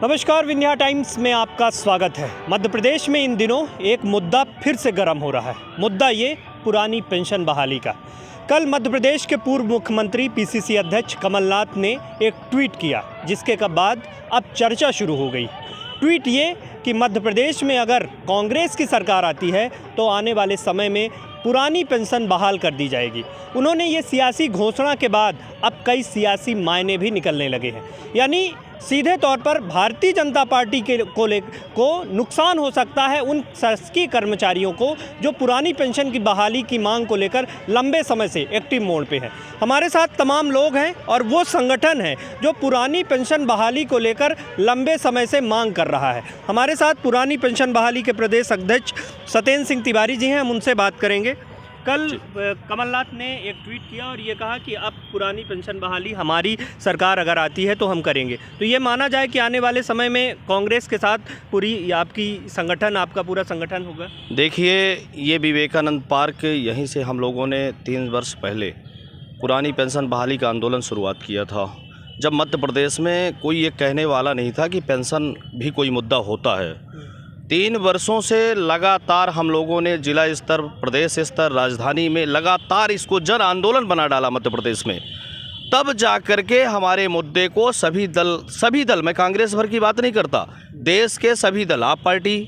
नमस्कार, विंध्या टाइम्स में आपका स्वागत है। मध्य प्रदेश में इन दिनों एक मुद्दा फिर से गर्म हो रहा है। मुद्दा ये पुरानी पेंशन बहाली का। कल मध्य प्रदेश के पूर्व मुख्यमंत्री पीसीसी अध्यक्ष कमलनाथ ने एक ट्वीट किया, जिसके बाद अब चर्चा शुरू हो गई। ट्वीट ये कि मध्य प्रदेश में अगर कांग्रेस की सरकार आती है तो आने वाले समय में पुरानी पेंशन बहाल कर दी जाएगी। उन्होंने ये सियासी घोषणा के बाद अब कई सियासी मायने भी निकलने लगे हैं। यानी सीधे तौर पर भारतीय जनता पार्टी को नुकसान हो सकता है उन शासकीय कर्मचारियों को जो पुरानी पेंशन की बहाली की मांग को लेकर लंबे समय से एक्टिव मोड पे हैं। हमारे साथ तमाम लोग हैं और वो संगठन है जो पुरानी पेंशन बहाली को लेकर लंबे समय से मांग कर रहा है। हमारे साथ पुरानी पेंशन बहाली के प्रदेश अध्यक्ष सत्येंद्र सिंह तिवारी जी हैं, हम उनसे बात करेंगे। कल कमलनाथ ने एक ट्वीट किया और ये कहा कि अब पुरानी पेंशन बहाली हमारी सरकार अगर आती है तो हम करेंगे। तो ये माना जाए कि आने वाले समय में कांग्रेस के साथ आपका पूरा संगठन होगा। देखिए, ये विवेकानंद पार्क यहीं से हम लोगों ने 3 वर्ष पहले पुरानी पेंशन बहाली का आंदोलन शुरुआत किया था, जब मध्य प्रदेश में कोई ये कहने वाला नहीं था कि पेंशन भी कोई मुद्दा होता है। 3 वर्षों से लगातार हम लोगों ने जिला स्तर, प्रदेश स्तर, राजधानी में लगातार इसको जन आंदोलन बना डाला मध्य प्रदेश में। तब जा कर के हमारे मुद्दे को सभी दल, मैं कांग्रेस भर की बात नहीं करता, देश के सभी दल, आप पार्टी,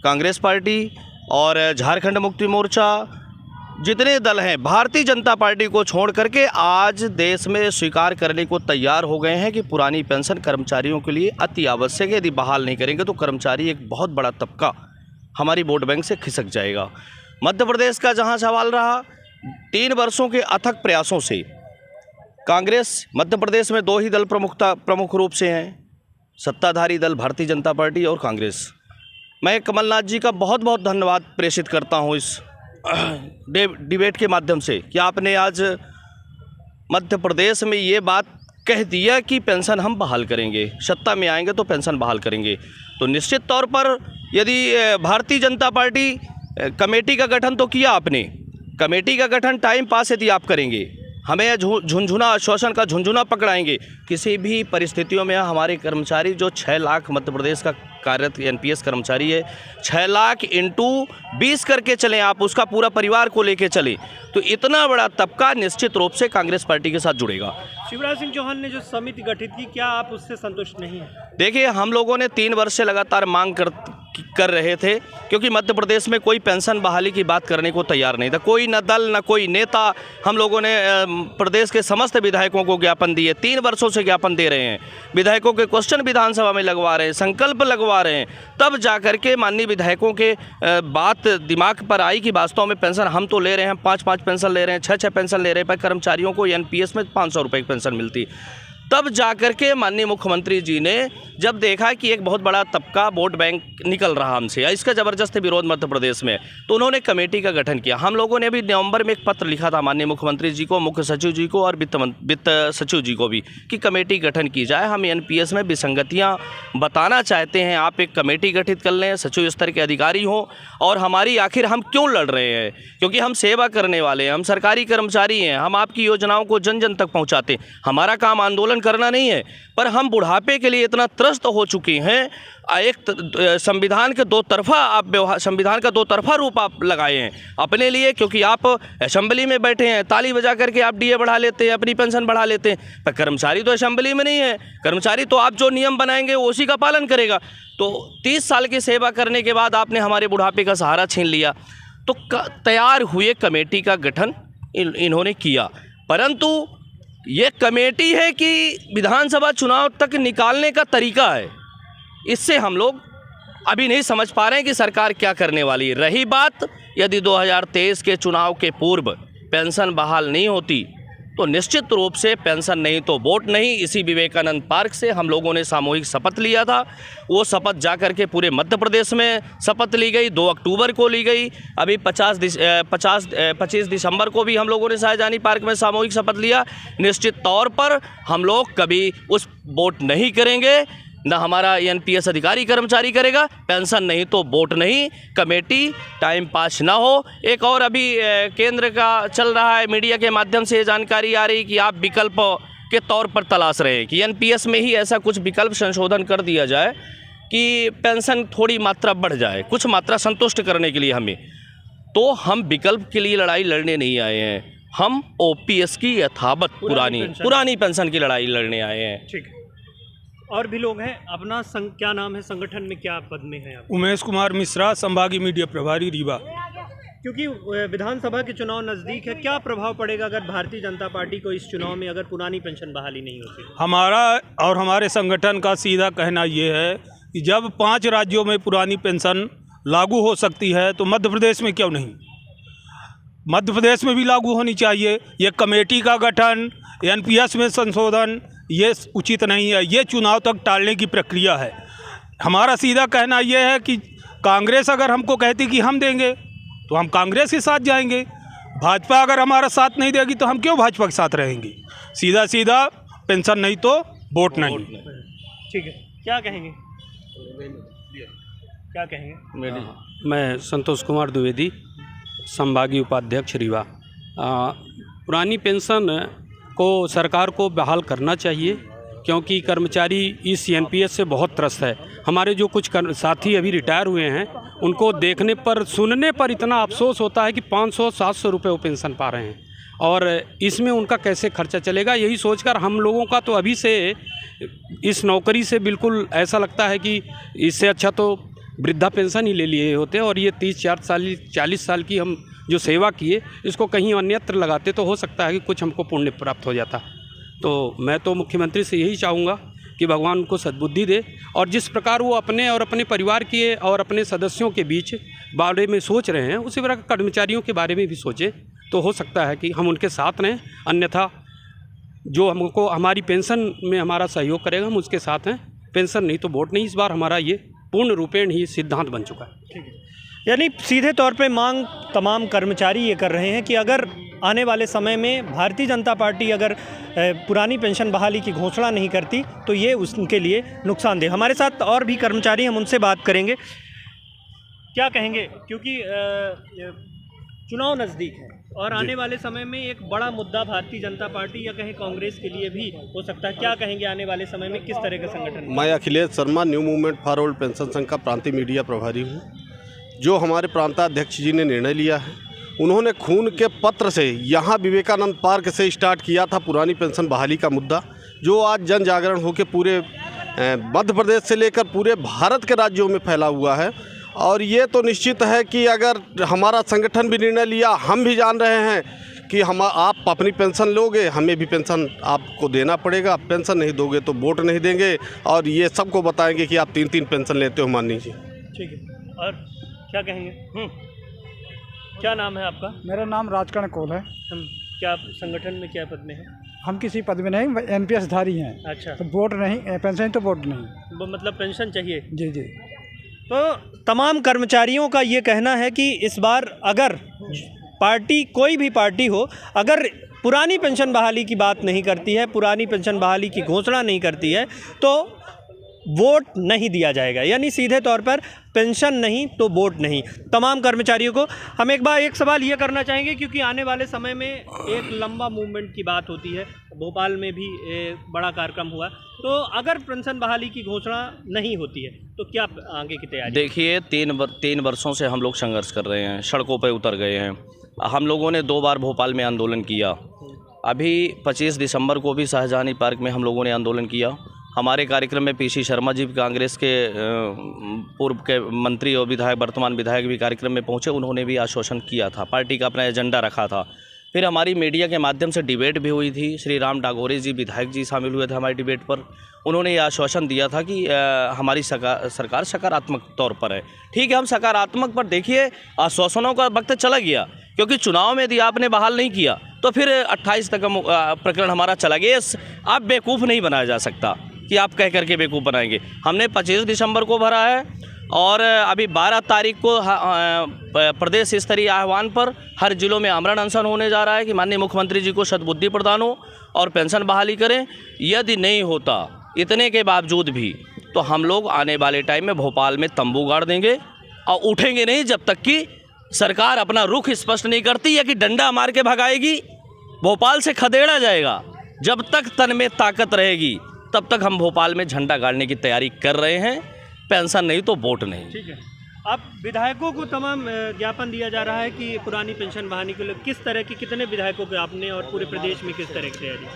कांग्रेस पार्टी और झारखंड मुक्ति मोर्चा, जितने दल हैं, भारतीय जनता पार्टी को छोड़ करके आज देश में स्वीकार करने को तैयार हो गए हैं कि पुरानी पेंशन कर्मचारियों के लिए अति आवश्यक है। यदि बहाल नहीं करेंगे तो कर्मचारी एक बहुत बड़ा तबका हमारी वोट बैंक से खिसक जाएगा। मध्य प्रदेश का जहां सवाल रहा, 3 वर्षों के अथक प्रयासों से कांग्रेस, मध्य प्रदेश में 2 ही दल प्रमुख रूप से हैं, सत्ताधारी दल भारतीय जनता पार्टी और कांग्रेस। मैं कमलनाथ जी का बहुत बहुत धन्यवाद प्रेषित करता हूँ इस डिबेट के माध्यम से कि आपने आज मध्य प्रदेश में ये बात कह दिया कि पेंशन हम बहाल करेंगे, सत्ता में आएंगे तो पेंशन बहाल करेंगे। तो निश्चित तौर पर यदि भारतीय जनता पार्टी कमेटी का गठन तो किया आपने, कमेटी का गठन टाइम पास यदि आप करेंगे, हमें झुंझुना शोषण का झुंझुना पकड़ाएंगे, किसी भी परिस्थितियों में हमारे कर्मचारी जो 6 लाख मध्य प्रदेश का कार्यरत एनपीएस कर्मचारी है, 6 लाख इंटू 20 करके चलें आप, उसका पूरा परिवार को लेके चलें, तो इतना बड़ा तबका निश्चित रूप से कांग्रेस पार्टी के साथ जुड़ेगा। शिवराज सिंह चौहान ने जो समिति गठित की, क्या आप उससे संतुष्ट नहीं हैं? देखिए, हम लोगों ने 3 वर्ष से लगातार मांग कर रहे थे, क्योंकि मध्य प्रदेश में कोई पेंशन बहाली की बात करने को तैयार नहीं था, कोई न दल न कोई नेता। हम लोगों ने प्रदेश के समस्त विधायकों को ज्ञापन दिए, 3 वर्षों से ज्ञापन दे रहे हैं, विधायकों के क्वेश्चन विधानसभा में लगवा रहे हैं, संकल्प लगवा रहे हैं, तब जा करके माननीय विधायकों के बात दिमाग पर आई कि वास्तव में पेंशन हम तो ले रहे हैं, 5-5 पेंशन ले रहे हैं, 6-6 पेंशन ले रहे हैं, पर कर्मचारियों को एनपीएस में 500 रुपये की पेंशन मिलती। तब जाकर के माननीय मुख्यमंत्री जी ने जब देखा कि एक बहुत बड़ा तबका वोट बैंक निकल रहा हमसे, इसका ज़बरदस्त विरोध मध्य प्रदेश में, तो उन्होंने कमेटी का गठन किया। हम लोगों ने अभी नवंबर में एक पत्र लिखा था माननीय मुख्यमंत्री जी को, मुख्य सचिव जी को और वित्त सचिव जी को भी, कि कमेटी गठन की जाए। हम एनपीएस में विसंगतियाँ बताना चाहते हैं, आप एक कमेटी गठित कर लें, सचिव स्तर के अधिकारी हों, और हमारी आखिर हम क्यों लड़ रहे हैं, क्योंकि हम सेवा करने वाले हैं, हम सरकारी कर्मचारी हैं, हम आपकी योजनाओं को जन जन तक पहुँचाते हैं। हमारा काम आंदोलन करना नहीं है, पर हम बुढ़ापे के लिए इतना त्रस्त हो चुके हैं। एक संविधान के 2 तरफा आप व्यवहार, संविधान का 2 तरफा रूप आप लगाए हैं अपने लिए, क्योंकि आप असेंबली में बैठे हैं, ताली बजा करके आप डीए बढ़ा लेते हैं, अपनी पेंशन बढ़ा लेते हैं, पर कर्मचारी तो असेंबली में नहीं है। कर्मचारी तो आप जो नियम बनाएंगे वो उसी का पालन करेगा। तो 30 साल की सेवा करने के बाद आपने हमारे बुढ़ापे का सहारा छीन लिया। तो तैयार हुए कमेटी का गठन इन्होंने किया, परंतु ये कमेटी है कि विधानसभा चुनाव तक निकालने का तरीका है, इससे हम लोग अभी नहीं समझ पा रहे हैं कि सरकार क्या करने वाली है। रही बात, यदि 2023 के चुनाव के पूर्व पेंशन बहाल नहीं होती तो निश्चित रूप से पेंशन नहीं तो वोट नहीं। इसी विवेकानंद पार्क से हम लोगों ने सामूहिक शपथ लिया था, वो शपथ जा कर के पूरे मध्य प्रदेश में शपथ ली गई, 2 अक्टूबर को ली गई। अभी 25 दिसंबर को भी हम लोगों ने शाहजहानी पार्क में सामूहिक शपथ लिया। निश्चित तौर पर हम लोग कभी उस वोट नहीं करेंगे, न हमारा एनपीएस अधिकारी कर्मचारी करेगा। पेंशन नहीं तो वोट नहीं, कमेटी टाइम पास ना हो। एक और अभी केंद्र का चल रहा है, मीडिया के माध्यम से जानकारी आ रही कि आप विकल्प के तौर पर तलाश रहे हैं कि एनपीएस में ही ऐसा कुछ विकल्प संशोधन कर दिया जाए कि पेंशन थोड़ी मात्रा बढ़ जाए, कुछ मात्रा संतुष्ट करने के लिए हमें। तो हम विकल्प के लिए लड़ाई लड़ने नहीं आए हैं, हम ओपीएस की यथावत पुरानी पेंशन की लड़ाई लड़ने आए हैं। ठीक है, और भी लोग हैं। अपना क्या नाम है, संगठन में क्या पद में है आप? उमेश कुमार मिश्रा, संभागीय मीडिया प्रभारी रीवा। क्योंकि विधानसभा के चुनाव नज़दीक है, क्या प्रभाव पड़ेगा अगर भारतीय जनता पार्टी को इस चुनाव में अगर पुरानी पेंशन बहाली नहीं होती? हमारा और हमारे संगठन का सीधा कहना ये है कि जब 5 राज्यों में पुरानी पेंशन लागू हो सकती है तो मध्य प्रदेश में क्यों नहीं? मध्य प्रदेश में भी लागू होनी चाहिए। ये कमेटी का गठन, एनपीएस में संशोधन, ये उचित नहीं है। ये चुनाव तक टालने की प्रक्रिया है। हमारा सीधा कहना ये है कि कांग्रेस अगर हमको कहती कि हम देंगे तो हम कांग्रेस के साथ जाएंगे, भाजपा अगर हमारा साथ नहीं देगी तो हम क्यों भाजपा के साथ रहेंगे? सीधा सीधा पेंशन नहीं तो वोट नहीं। ठीक है, क्या कहेंगे? क्या कहेंगे? मैं संतोष कुमार द्विवेदी, संभागीय उपाध्यक्ष रीवा। पुरानी पेंशन को सरकार को बहाल करना चाहिए क्योंकि कर्मचारी इस एनपीएस से बहुत त्रस्त है। हमारे जो कुछ साथी अभी रिटायर हुए हैं उनको देखने पर, सुनने पर इतना अफसोस होता है कि 500-700 रुपये वो पेंशन पा रहे हैं और इसमें उनका कैसे खर्चा चलेगा। यही सोचकर हम लोगों का तो अभी से इस नौकरी से बिल्कुल ऐसा लगता है कि इससे अच्छा तो वृद्धा पेंशन ही ले लिए होते और ये 30-40 साल की हम जो सेवा किए इसको कहीं अन्यत्र लगाते तो हो सकता है कि कुछ हमको पुण्य प्राप्त हो जाता। तो मैं तो मुख्यमंत्री से यही चाहूँगा कि भगवान उनको सद्बुद्धि दे और जिस प्रकार वो अपने और अपने परिवार के और अपने सदस्यों के बीच बारे में सोच रहे हैं उसी प्रकार कर्मचारियों के बारे में भी सोचें तो हो सकता है कि हम उनके साथ रहें। अन्यथा जो हमको हमारी पेंशन में हमारा सहयोग करेगा हम उसके साथ हैं, पेंशन नहीं तो वोट नहीं। इस बार हमारा ये पूर्ण रूपेण ही सिद्धांत बन चुका है। ठीक है, यानी सीधे तौर पे मांग तमाम कर्मचारी ये कर रहे हैं कि अगर आने वाले समय में भारतीय जनता पार्टी अगर पुरानी पेंशन बहाली की घोषणा नहीं करती तो ये उनके लिए नुकसानदेह। हमारे साथ और भी कर्मचारी, हम उनसे बात करेंगे। क्या कहेंगे, क्योंकि चुनाव नज़दीक है और आने वाले समय में एक बड़ा मुद्दा भारतीय जनता पार्टी या कहीं कांग्रेस के लिए भी हो सकता है। क्या कहेंगे, आने वाले समय में किस तरह का संगठन? मैं Akhilesh Sharma, new movement for old pension संघ का प्रांतीय मीडिया प्रभारी हूँ। जो हमारे प्रांताध्यक्ष जी ने निर्णय लिया है, उन्होंने खून के पत्र से यहाँ विवेकानंद पार्क से स्टार्ट किया था पुरानी पेंशन बहाली का मुद्दा, जो आज जन जागरण होकर पूरे मध्य प्रदेश से लेकर पूरे भारत के राज्यों में फैला हुआ है। और ये तो निश्चित है कि अगर हमारा संगठन भी निर्णय लिया, हम भी जान रहे हैं कि आप अपनी पेंशन लोगे, हमें भी पेंशन आपको देना पड़ेगा। पेंशन नहीं दोगे तो वोट नहीं देंगे और ये सबको बताएंगे कि आप 3-3 पेंशन लेते हो, मान लीजिए। ठीक है, और क्या कहेंगे? क्या नाम है आपका? मेरा नाम राजकर्ण कोल है। हम क्या संगठन में क्या पद में है? हम किसी पद में नहीं, एनपीएस धारी हैं। अच्छा, तो वोट नहीं, पेंशन तो वोट नहीं। वो मतलब पेंशन चाहिए? जी जी। तो तमाम कर्मचारियों का ये कहना है कि इस बार अगर पार्टी, कोई भी पार्टी हो, अगर पुरानी पेंशन बहाली की बात नहीं करती है, पुरानी पेंशन बहाली की घोषणा नहीं करती है तो वोट नहीं दिया जाएगा। यानी सीधे तौर पर पेंशन नहीं तो वोट नहीं। तमाम कर्मचारियों को हम एक सवाल ये करना चाहेंगे, क्योंकि आने वाले समय में एक लंबा मूवमेंट की बात होती है। भोपाल में भी एक बड़ा कार्यक्रम हुआ, तो अगर पेंशन बहाली की घोषणा नहीं होती है तो क्या आगे की तैयारी? देखिए, 3 वर्षों से हम लोग संघर्ष कर रहे हैं, सड़कों पर उतर गए हैं। हम लोगों ने 2 बार भोपाल में आंदोलन किया। अभी 25 दिसंबर को भी शाहजहानी पार्क में हम लोगों ने आंदोलन किया। हमारे कार्यक्रम में पीसी शर्मा जी कांग्रेस के पूर्व के मंत्री और विधायक, वर्तमान विधायक भी कार्यक्रम में पहुंचे। उन्होंने भी आश्वासन किया था, पार्टी का अपना एजेंडा रखा था। फिर हमारी मीडिया के माध्यम से डिबेट भी हुई थी। श्री राम डागोरे जी विधायक जी शामिल हुए थे हमारी डिबेट पर। उन्होंने ये आश्वासन दिया था कि हमारी सरकार सकारात्मक तौर पर है। ठीक है, हम सकारात्मक पर, देखिए आश्वासनों का वक्त चला गया, क्योंकि चुनाव में यदि आपने बहाल नहीं किया तो फिर 28 तक प्रकरण हमारा चला गया। आप बेवकूफ़ नहीं बनाया जा सकता कि आप कह करके बेवकूफ़ बनाएंगे। हमने 25 दिसंबर को भरा है और अभी 12 तारीख को प्रदेश स्तरीय आह्वान पर हर जिलों में आमरण अनशन होने जा रहा है कि माननीय मुख्यमंत्री जी को सद्बुद्धि प्रदान हो और पेंशन बहाली करें। यदि नहीं होता इतने के बावजूद भी, तो हम लोग आने वाले टाइम में भोपाल में तंबू गाड़ देंगे और उठेंगे नहीं जब तक कि सरकार अपना रुख स्पष्ट नहीं करती है कि डंडा मार के भगाएगी। भोपाल से खदेड़ा जाएगा, जब तक तन में ताकत रहेगी तब तक हम भोपाल में झंडा गाड़ने की तैयारी कर रहे हैं। पेंशन नहीं तो वोट नहीं। ठीक है। अब विधायकों को तमाम ज्ञापन दिया जा रहा है कि पुरानी पेंशन बहाली के लिए किस तरह की, कितने विधायकों को आपने और पूरे प्रदेश में किस तरह की तैयारी?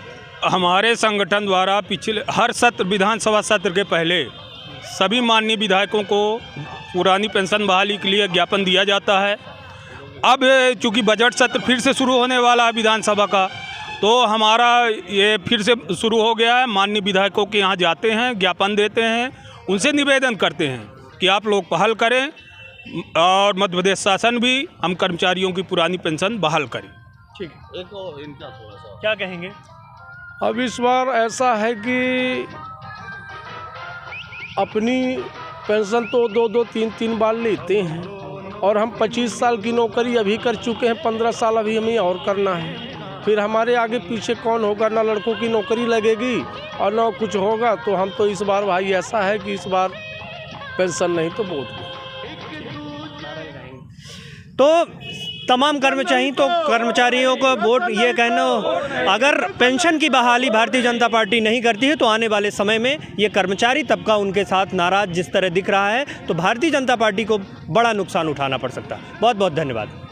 हमारे संगठन द्वारा पिछले हर सत्र, विधानसभा सत्र के पहले सभी माननीय विधायकों को पुरानी पेंशन बहाली के लिए ज्ञापन दिया जाता है। अब चूँकि बजट सत्र फिर से शुरू होने वाला है विधानसभा का, तो हमारा ये फिर से शुरू हो गया है। माननीय विधायकों के यहाँ जाते हैं, ज्ञापन देते हैं, उनसे निवेदन करते हैं कि आप लोग पहल करें और मध्य प्रदेश शासन भी हम कर्मचारियों की पुरानी पेंशन बहाल करें। ठीक है। एक और इनका थोड़ा सा क्या कहेंगे? अब इस बार ऐसा है कि अपनी पेंशन तो 2-2, 3-3 बार लेते हैं और हम 25 साल की नौकरी अभी कर चुके हैं, 15 साल अभी हमें और करना है। फिर हमारे आगे पीछे कौन होगा? ना लड़कों की नौकरी लगेगी और ना कुछ होगा। तो हम तो इस बार भाई ऐसा है कि इस बार पेंशन नहीं तो वोट नहीं। तो तमाम कर्मचारियों को वोट, ये कहना, अगर पेंशन की बहाली भारतीय जनता पार्टी नहीं करती है तो आने वाले समय में ये कर्मचारी तबका उनके साथ नाराज जिस तरह दिख रहा है, तो भारतीय जनता पार्टी को बड़ा नुकसान उठाना पड़ सकता है। बहुत बहुत धन्यवाद।